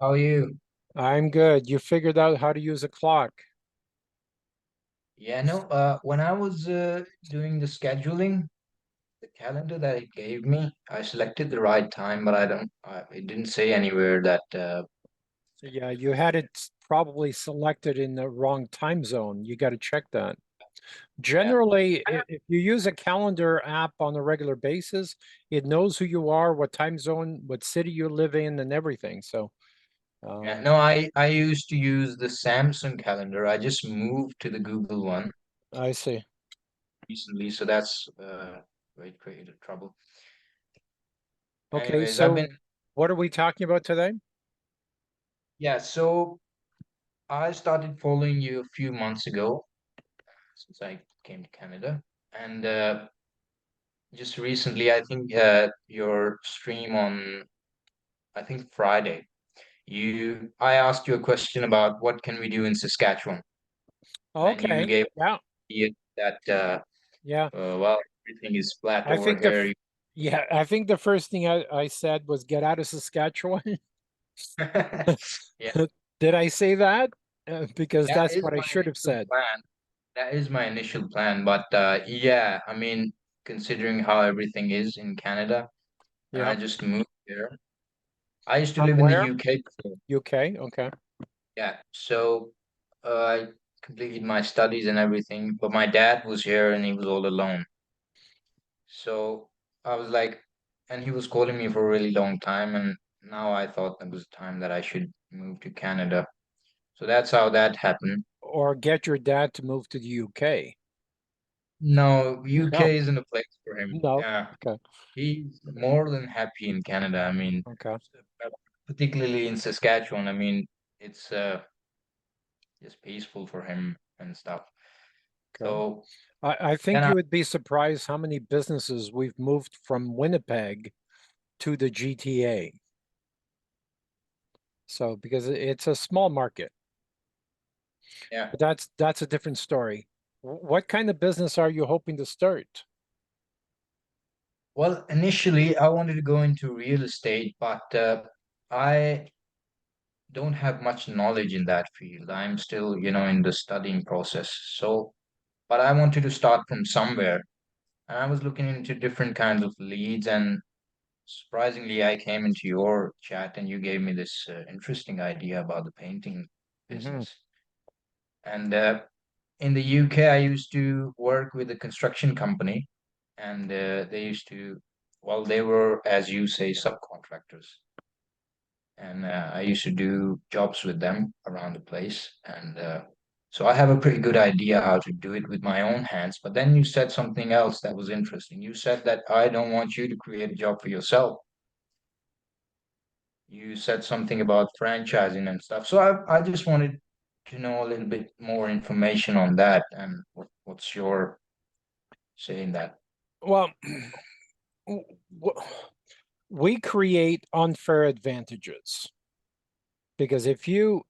How are you? I'm good. You figured out how to use a clock. Yeah, no, when I was doing the scheduling, the calendar that it gave me, I selected the right time, but it didn't say anywhere that, Yeah, you had it probably selected in the wrong time zone. You got to check that. yeah, Generally, if you use a calendar app on a regular basis, it knows who you are, what time zone, what city you live in, and everything. So, yeah, um, no, I used to use the Samsung calendar. I just moved to the Google one I see. recently, so that's where it created trouble. Okay, Anyways, I've been, so what are we talking about today? yeah, so I started following you a few months ago since I came to Canada, and just recently, I think your stream on I think Friday. I asked you a question about what can we do in Saskatchewan, and then you Okay. gave Yeah. me that Yeah. well, everything is flat I over think the here. yeah, I think the first thing I said was get out of Saskatchewan. Yeah, Did I say that? Because that that's is what I my should have initial said. plan. That is my initial plan, but yeah, I mean, considering how everything is in Canada, and Yeah. I just moved here. I used to From live in the where? UK before. UK. Okay. Yeah, so I completed my studies and everything, but my dad was here and he was all alone. So I was like, and he was calling me for a really long time, and now I thought it was time that I should move to Canada. So that's how that happened. Or get your dad to move to the UK. No, No. UK isn't a place for him. No. Yeah, Okay. he's more than happy in Canada. I mean, Okay. particularly in Saskatchewan. I mean, it's just peaceful for him and stuff. Okay. So I then think I, you would be surprised how many businesses we've moved from Winnipeg to the GTA. So because it's a small market, yeah. but that's a different story. What kind of business are you hoping to start? Well, initially I wanted to go into real estate, but I don't have much knowledge in that field. I'm still, in the studying process. So, but I wanted to start from somewhere. And I was looking into different kinds of leads, and surprisingly, I came into your chat and you gave me this interesting idea about the painting Hmm. business. And in the UK, I used to work with a construction company, and they used to, well, they were, as you say, subcontractors. And I used to do jobs with them around the place. And so I have a pretty good idea how to do it with my own hands. But then you said something else that was interesting. You said that I don't want you to create a job for yourself. You said something about franchising and stuff. So I just wanted to know a little bit more information on that and what's your say in that. Well, we create unfair advantages because if you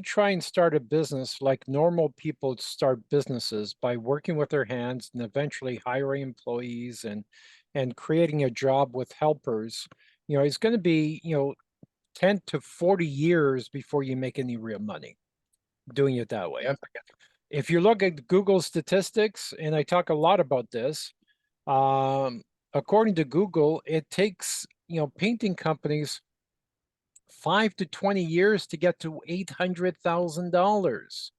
try and start a business like normal people start businesses by working with their hands and eventually hiring employees and creating a job with helpers, it's going to be 10 to 40 years before you make any real money doing it that way. Yep. If you look at Google statistics, and I talk a lot about this, um, according to Google, it takes painting companies 5 to 20 years to get to $800,000.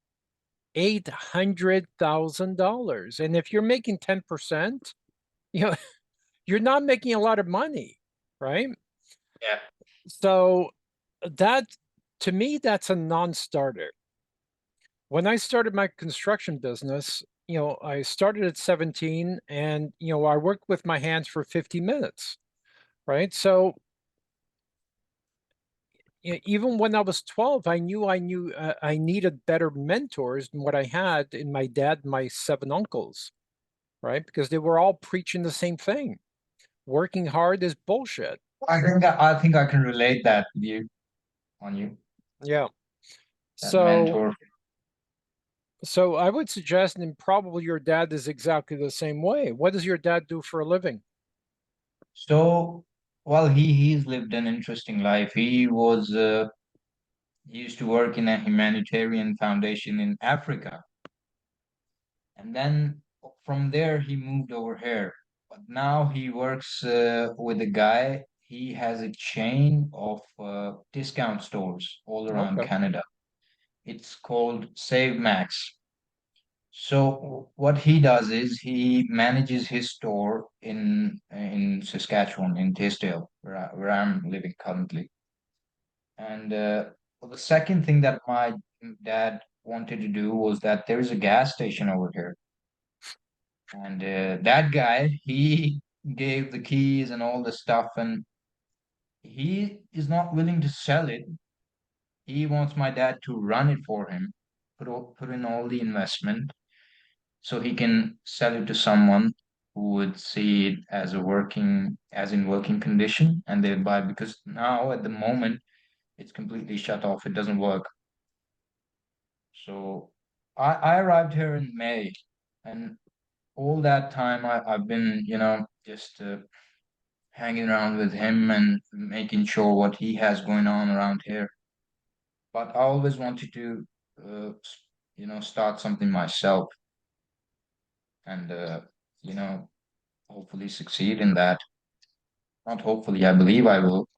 $800,000. And if you're making 10%, you know, you're not making a lot of money, right? Yeah. So that to me, that's a non-starter. When I started my construction business, I started at 17 and I worked with my hands for 50 minutes, right? So even when I was 12, I knew I needed better mentors than what I had in my dad and my seven uncles, right? Because they were all preaching the same thing. Working hard is bullshit. I think I can relate that with you on you Yeah. that So mentor. so I would suggest, and probably your dad is exactly the same way. What does your dad do for a living? So, well, he's lived an interesting life. He was He used to work in a humanitarian foundation in Africa. And then from there, he moved over here. But now he works with a guy. He has a chain of discount stores all around Okay. Canada. It's called Save Max. So what he does is he manages his store in Saskatchewan, in Tisdale, where I'm living currently. And well, the second thing that my dad wanted to do was that there is a gas station over here. And that guy, he gave the keys and all the stuff, and he is not willing to sell it. He wants my dad to run it for him, put in all the investment, so he can sell it to someone who would see it as as in working condition, and they'd buy, because now at the moment it's completely shut off. It doesn't work. So I arrived here in May, and all that time I've been, just hanging around with him and making sure what he has going on around here. But I always wanted to, start something myself and, hopefully succeed in that. Not hopefully, I believe I will.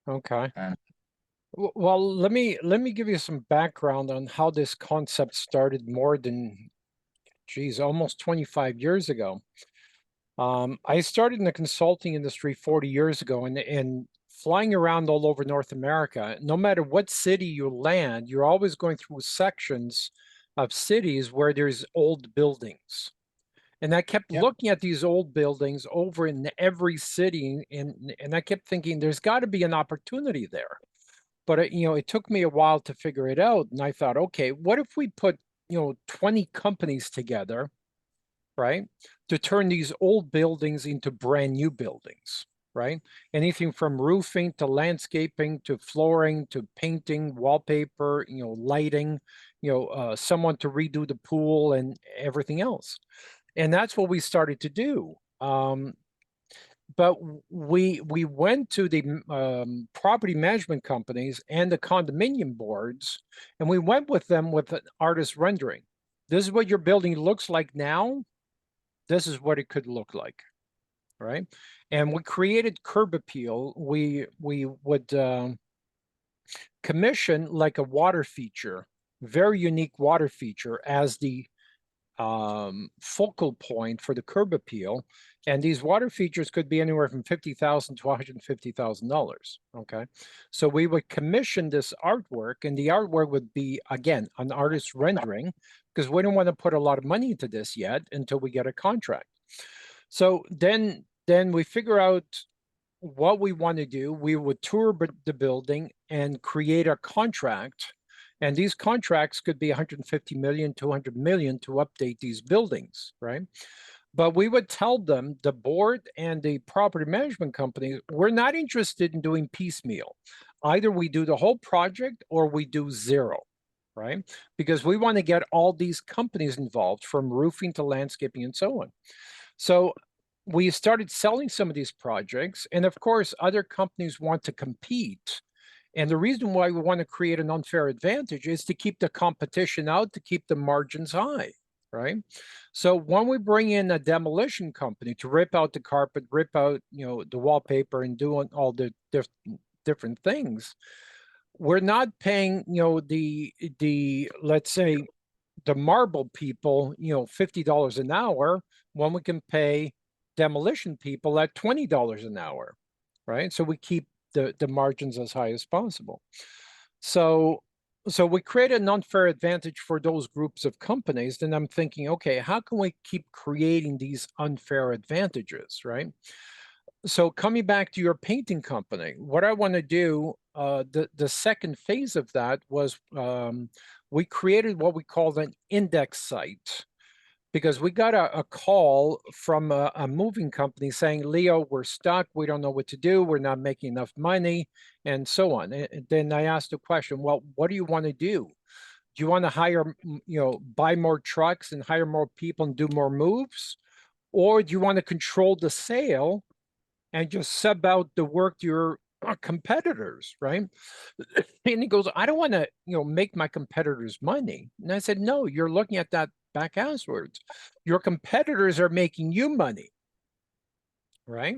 Okay. And Well, let me give you some background on how this concept started more than, geez, almost 25 years ago. I started in the consulting industry 40 years ago, and flying around all over North America. No matter what city you land, you're always going through sections of cities where there's old buildings. And I kept yeah, looking at these old buildings over in every city, and I kept thinking there's got to be an opportunity there. But it took me a while to figure it out. And I thought, okay, what if we put 20 companies together, right, to turn these old buildings into brand new buildings, right? Anything from roofing to landscaping to flooring to painting, wallpaper, lighting, someone to redo the pool and everything else. And that's what we started to do. But we went to the property management companies and the condominium boards, and we went with them with an artist rendering. This is what your building looks like now. This is what it could look like, right? And we created curb appeal. We would commission like a water feature, very unique water feature as the focal point for the curb appeal. And these water features could be anywhere from $50,000 to $150,000. Okay. So we would commission this artwork, and the artwork would be, again, an artist's rendering, because we don't want to put a lot of money into this yet until we get a contract. So then we figure out what we want to do. We would tour the building and create a contract. And these contracts could be 150 million, 200 million to update these buildings, right? But we would tell them, the board and the property management company, we're not interested in doing piecemeal. Either we do the whole project or we do zero, right? Because we want to get all these companies involved, from roofing to landscaping and so on. So we started selling some of these projects. And of course, other companies want to compete. And the reason why we want to create an unfair advantage is to keep the competition out, to keep the margins high, right? So when we bring in a demolition company to rip out the carpet, rip out, the wallpaper, and do all the different things, we're not paying, the let's say the marble people, $50 an hour, when we can pay demolition people at $20 an hour, right? So we keep the margins as high as possible. So we create an unfair advantage for those groups of companies. Then I'm thinking, okay, how can we keep creating these unfair advantages, right? So coming back to your painting company, what I want to do, the second phase of that was, we created what we called an index site, because we got a call from a moving company saying, Leo, we're stuck. We don't know what to do. We're not making enough money, and so on. And then I asked the question, well, what do you want to do? Do you want to hire, buy more trucks and hire more people and do more moves? Or do you want to control the sale and just sub out the work to your competitors, right? And he goes, I don't want to, make my competitors money. And I said, no, you're looking at that backwards. Your competitors are making you money, right?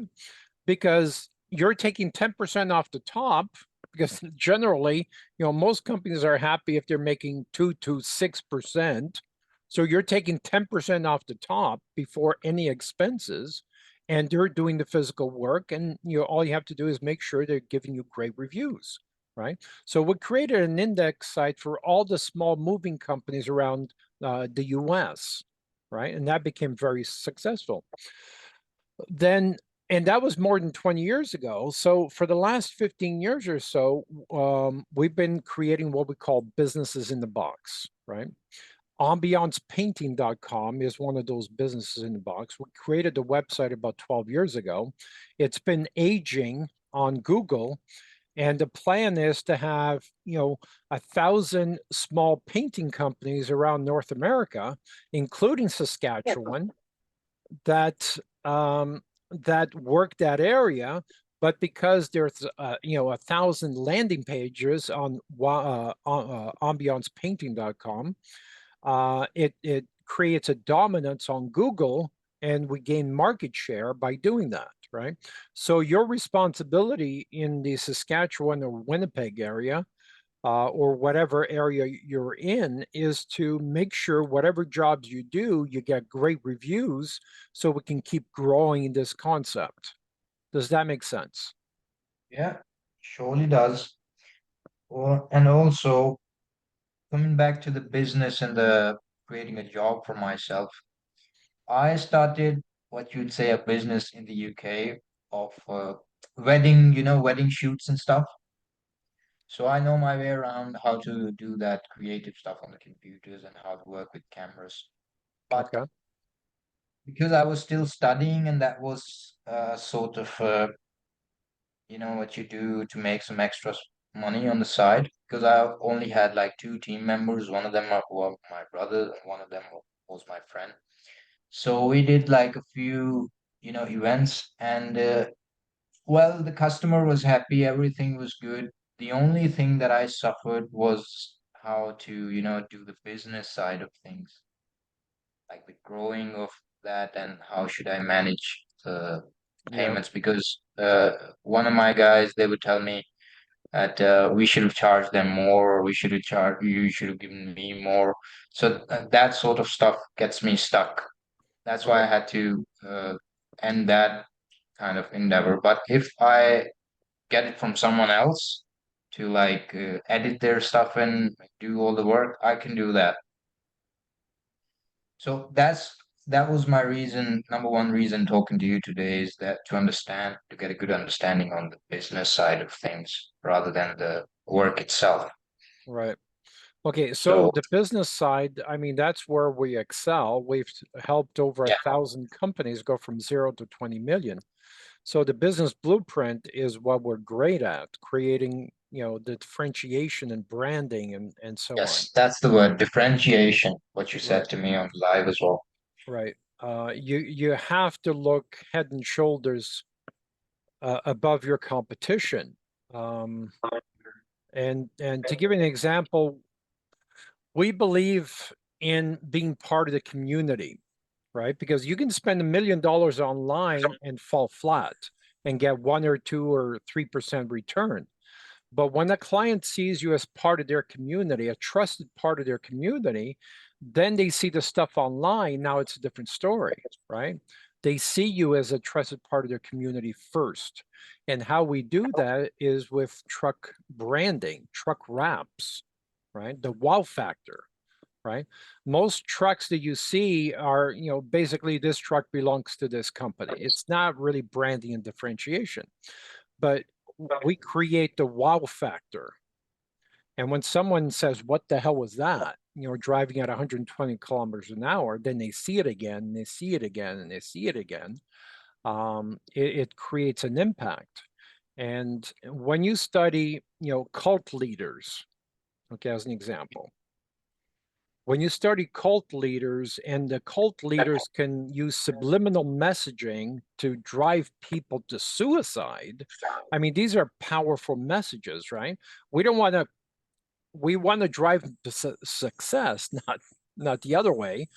Because you're taking 10% off the top, because generally, most companies are happy if they're making 2 to 6%. So you're taking 10% off the top before any expenses, and they're doing the physical work, and all you have to do is make sure they're giving you great reviews, right? So we created an index site for all the small moving companies around the US, right? And that became very successful. Then, and that was more than 20 years ago. So for the last 15 years or so, we've been creating what we call businesses in the box, right? Ambiancepainting.com is one of those businesses in the box. We created the website about 12 years ago. It's been aging on Google, and the plan is to have 1,000 small painting companies around North America, including Saskatchewan, that that work that area. But because there's 1,000 landing pages on ambiancepainting.com, it creates a dominance on Google, and we gain market share by doing that, right? So your responsibility in the Saskatchewan or Winnipeg area, or whatever area you're in, is to make sure whatever jobs you do, you get great reviews so we can keep growing this concept. Does that make sense? Yeah, surely does. And also coming back to the business and the creating a job for myself, I started what you'd say a business in the UK of wedding shoots and stuff. So I know my way around how to do that creative stuff on the computers and how to work with cameras. But Okay. because I was still studying and that was sort of what you do to make some extra money on the side, because I only had like two team members. One of them were my brother, and one of them was my friend. So we did like a few, events, and well, the customer was happy, everything was good. The only thing that I suffered was how to, do the business side of things, like the growing of that and how should I manage the Yeah. payments, because one of my guys, they would tell me that we should have charged them more, or we should have charged you should have given me more. So that sort of stuff gets me stuck. That's why I Right. had to end that kind of endeavor. But if I get it from someone else to like edit their stuff and do all the work, I can do that. So that was my reason, number one reason talking to you today, is that to get a good understanding on the business side of things rather than the work itself. Right. Okay, so So the business side, I mean, that's where we excel. We've helped over yeah, 1,000 companies go from 0 to 20 million. So the business blueprint is what we're great at, creating, the differentiation and branding and so on. yes, that's the word, differentiation, what you Right, said to me on live as well. right. You have to look head and shoulders above your competition. Um, and to give you an example, we believe in being part of the community, right? Because you can spend $1 million online and fall flat and get 1 or 2 or 3% return. But when a client sees you as part of their community, a trusted part of their community, then they see the stuff online. Now it's a different story, right? They see you as a trusted part of their community first. And how we do that is with truck branding, truck wraps, right? The wow factor, right? Most trucks that you see are, basically this truck belongs to this company. It's not really branding and differentiation, but we create the wow factor. And when someone says, what the hell was that? Driving at 120 kilometers an hour, then they see it again, and they see it again, and they see it again. It creates an impact. And when you study, cult leaders, okay, as an example, when you study cult leaders, and the cult leaders can use subliminal messaging to drive people to suicide, I mean, these are powerful messages, right? We don't want to, we want to drive them to success, not the other way.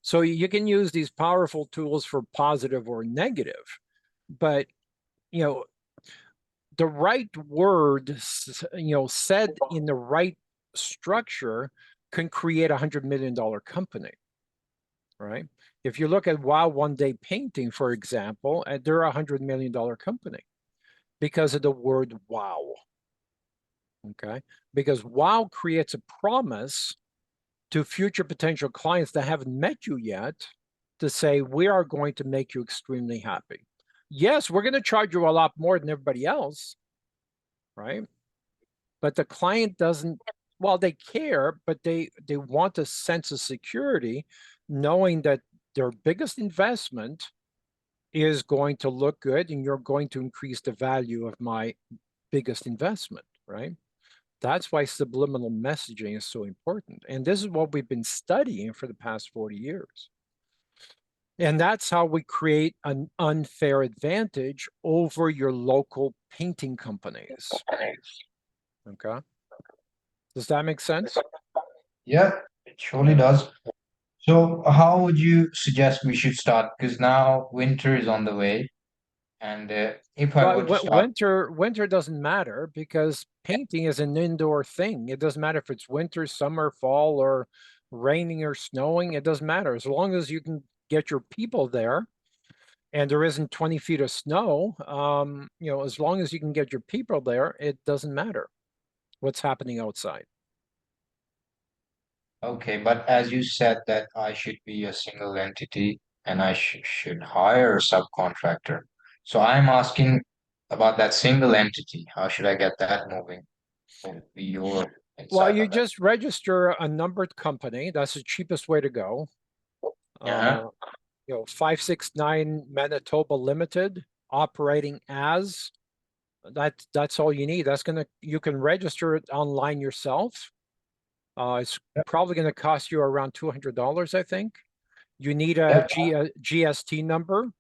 So you can use these powerful tools for positive or negative, but you know, the right word, said in the right structure can create $100 million company, right? If you look at Wow One Day Painting, for example, they're $100 million company because of the word wow. Okay, because wow creates a promise to future potential clients that haven't met you yet to say, we are going to make you extremely happy. Yes, we're going to charge you a lot more than everybody else, right? But the client doesn't, well, they care, but they want a sense of security, knowing that their biggest investment is going to look good and you're going to increase the value of my biggest investment, right? That's why subliminal messaging is so important. And this is what we've been studying for the past 40 years. And that's how we create an unfair advantage over your local painting companies. Okay. Does that make sense? Yeah, it surely does. So, how would you suggest we should start? Because now winter is on the way, and if I Well, were to start, winter doesn't matter because painting is an indoor thing. It doesn't matter if it's winter, summer, fall, or raining or snowing. It doesn't matter as long as you can get your people there and there isn't 20 feet of snow. As long as you can get your people there, it doesn't matter what's happening outside. okay, but as you said that I should be a single entity and I should hire a subcontractor. So I'm asking about that single entity. How should I get that moving? What would be your Well, insight you on that? just register a numbered company. That's the cheapest way to go. Yeah. 569 Manitoba Limited operating as that's all you need. You can register it online yourself. It's probably going to cost you around $200, I think. You need a Yep. GST number,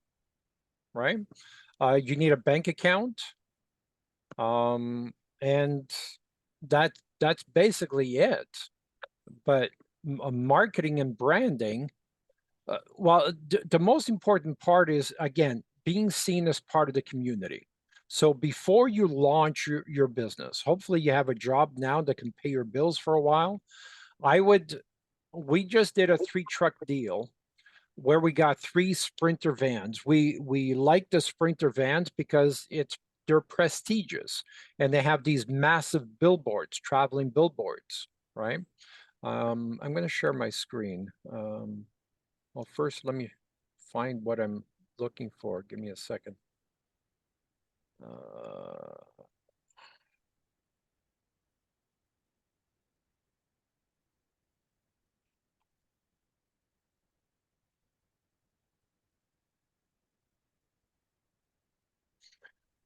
right? You need a bank account, um, and that's basically it. But marketing and branding, well, the most important part is, again, being seen as part of the community. So before you launch your business, hopefully you have a job now that can pay your bills for a while. I would, we just did a 3 truck deal where we got 3 Sprinter vans. We like the Sprinter vans because they're prestigious and they have these massive billboards, traveling billboards, right? I'm going to share my screen. Well, first, let me find what I'm looking for. Give me a second. Uh,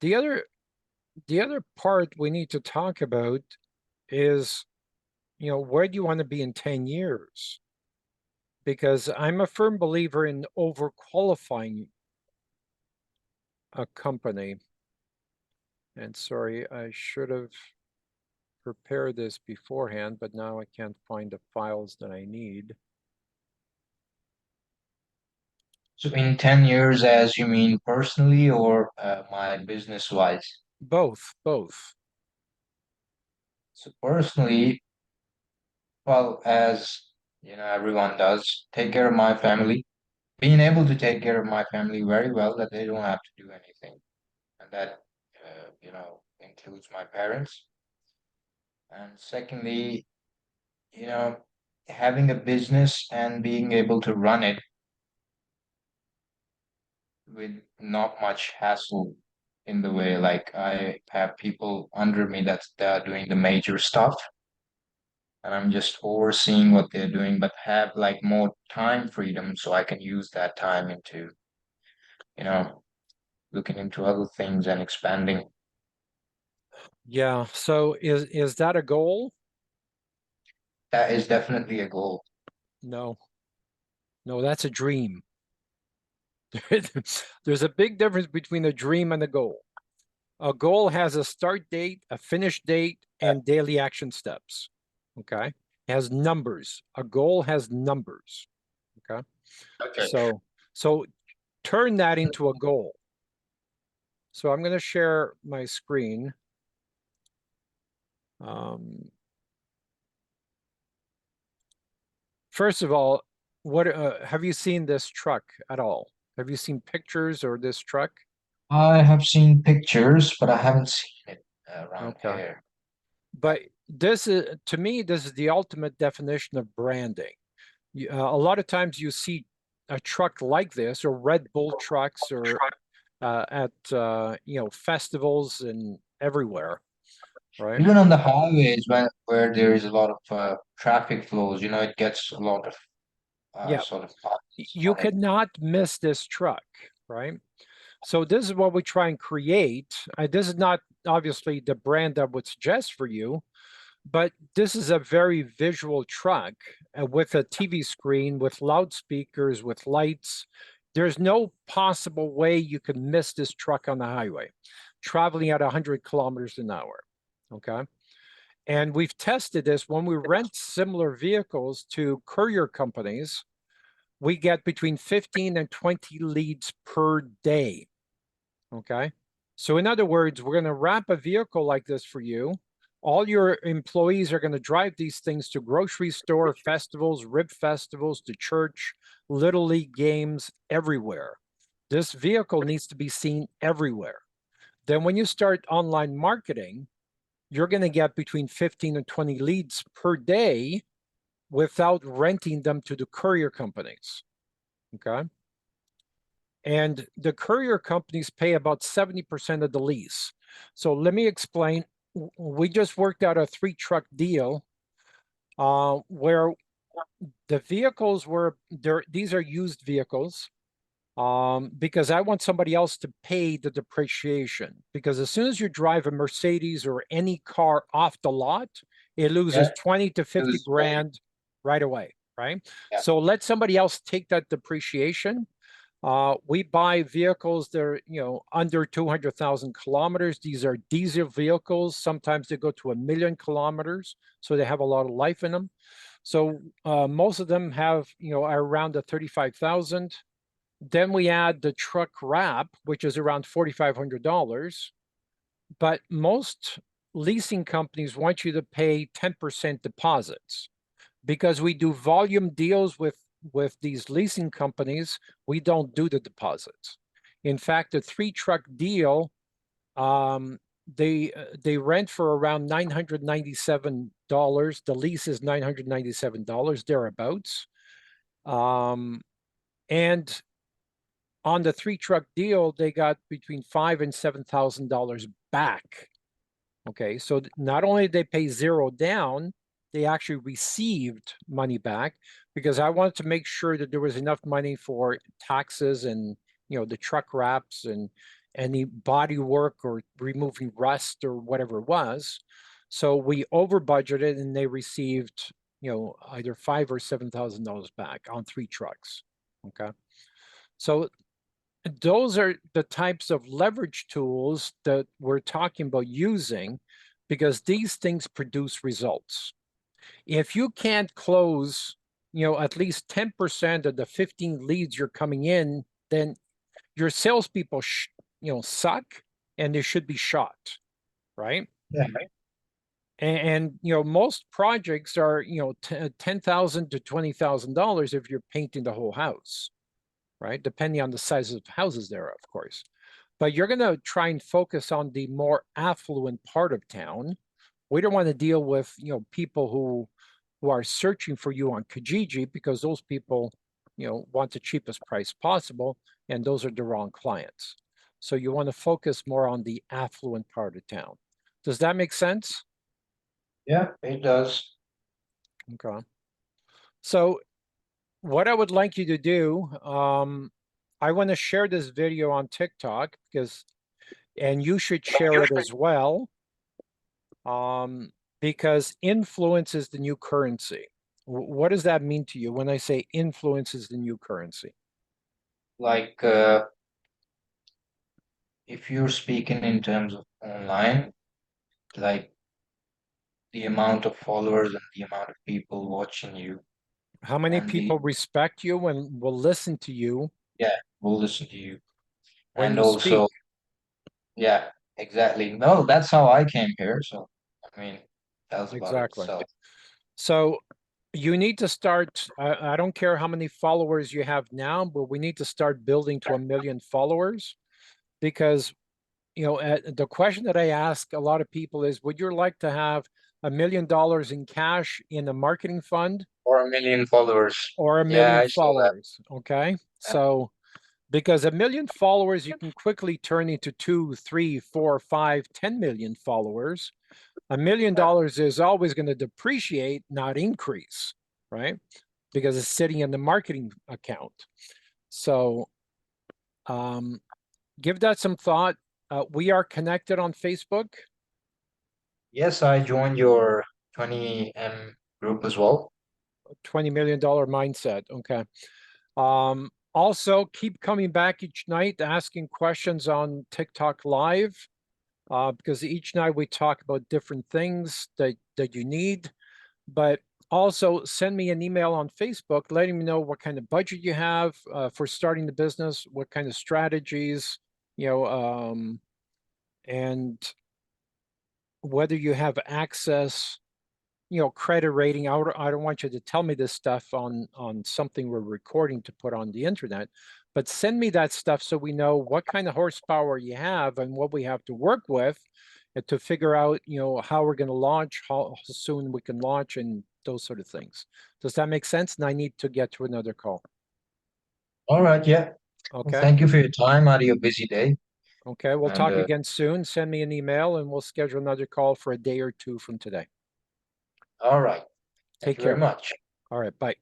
the other the other part we need to talk about is, where do you want to be in 10 years? Because I'm a firm believer in overqualifying a company. And sorry, I should have prepared this beforehand, but now I can't find the files that I need. So in 10 years, as you mean personally or my business wise? Both, both. So personally, well, as you know, everyone does, take care of my family, being able to take care of my family very well, that they don't have to do anything. And that, includes my parents. And secondly, you know, having a business and being able to run it with not much hassle in the way, like I have people under me that are doing the major stuff and I'm just overseeing what they're doing, but have like more time freedom so I can use that time into, you know, looking into other things and expanding. Yeah. So is that a goal? That is definitely a goal. No, no, that's a dream. There's a big difference between a dream and a goal. A goal has a start date, a finish date, and daily action steps. Okay. It has numbers. A goal has numbers. Okay. Okay. So turn that into a goal. So I'm going to share my screen. Um, First of all, what have you seen this truck at all? Have you seen pictures or this truck? I have seen pictures, but I haven't seen it around Okay. here. Yeah. But this is, to me, this is the ultimate definition of branding. A lot of times you see a truck like this, or Red Bull trucks, or at festivals and everywhere, right? Even on the highways where there is a lot of traffic flows, it gets a lot of Yeah, sort of parts you on it. cannot miss this truck, right? So this is what we try and create. This is not obviously the brand I would suggest for you, but this is a very visual truck with a TV screen, with loudspeakers, with lights. There's no possible way you can miss this truck on the highway, traveling at 100 kilometers an hour. Okay. And we've tested this when we rent similar vehicles to courier companies, we get between 15 and 20 leads per day. Okay. So, in other words, we're going to wrap a vehicle like this for you. All your employees are going to drive these things to grocery store, festivals, rib festivals, to church, little league games, everywhere. This vehicle needs to be seen everywhere. Then, when you start online marketing, you're going to get between 15 and 20 leads per day without renting them to the courier companies. Okay. And the courier companies pay about 70% of the lease. So let me explain. We just worked out a 3-truck deal where the vehicles were there. These are used vehicles because I want somebody else to pay the depreciation. Because as soon as you drive a Mercedes or any car off the lot, it loses Yeah, 20 to it 50 was very, grand right away, right? yeah. So let somebody else take that depreciation. We buy vehicles that are, under 200,000 kilometers. These are diesel vehicles. Sometimes they go to 1 million kilometers, so they have a lot of life in them. So most of them have, are around the 35,000. Then we add the truck wrap, which is around $4,500. But most leasing companies want you to pay 10% deposits because we do volume deals with these leasing companies. We don't do the deposits. In fact, a 3-truck deal, they rent for around $997. The lease is $997 thereabouts. And on the 3-truck deal, they got between $5,000 and $7,000 back. Okay, so not only did they pay zero down, they actually received money back because I wanted to make sure that there was enough money for taxes and the truck wraps and any body work or removing rust or whatever it was. So we over budgeted and they received either $5,000 or $7,000 back on 3 trucks. Okay, so those are the types of leverage tools that we're talking about using because these things produce results. If you can't close, at least 10% of the 15 leads you're coming in, then your salespeople, suck and they should be shot, right? Yeah. And most projects are, $10,000 to $20,000 if you're painting the whole house, right? Depending on the size of the houses there, of course. But you're going to try and focus on the more affluent part of town. We don't want to deal with people who are searching for you on Kijiji because those people want the cheapest price possible, and those are the wrong clients. So you want to focus more on the affluent part of town. Does that make sense? Yeah, it does. Okay. So what I would like you to do, I want to share this video on TikTok and you should share it as well, because influence is the new currency. What does that mean to you when I say influence is the new currency? Like, if you're speaking in terms of online, like the amount of followers and the amount of people watching you, How many and the, people respect you and will listen to you yeah, will listen to you. when And you speak? also, yeah, exactly. No, that's how I came here. So, I mean, tells about Exactly. itself. So you need to start. I don't care how many followers you have now, but we need to start building to 1 million followers because, the question that I ask a lot of people is, would you like to have $1 million in cash in a marketing fund Or 1 million followers. or a Yeah, million I saw that. followers? Okay. Yeah, So, because 1 million followers, you can quickly turn into 2, 3, 4, 5, 10 million followers. $1 million is always going to depreciate, not increase, right? Because it's sitting in the marketing account. So um, give that some thought. We are connected on Facebook, yes, I joined your 20M group as well. $20 million mindset. Okay. Also, keep coming back each night asking questions on TikTok Live because each night we talk about different things that you need. But also send me an email on Facebook letting me know what kind of budget you have for starting the business, what kind of strategies, you know, and whether you have access, credit rating. I don't want you to tell me this stuff on something we're recording to put on the internet, but send me that stuff so we know what kind of horsepower you have and what we have to work with and to figure out, how we're going to launch, how soon we can launch, and those sort of things. Does that make sense? And I need to get to another call. All right, yeah. Well, Okay. thank you for your time out of your busy day. Okay. We'll And talk again soon. Send me an email and we'll schedule another call for a day or two from today. all right. Thank Take you very care. much. All right. Bye.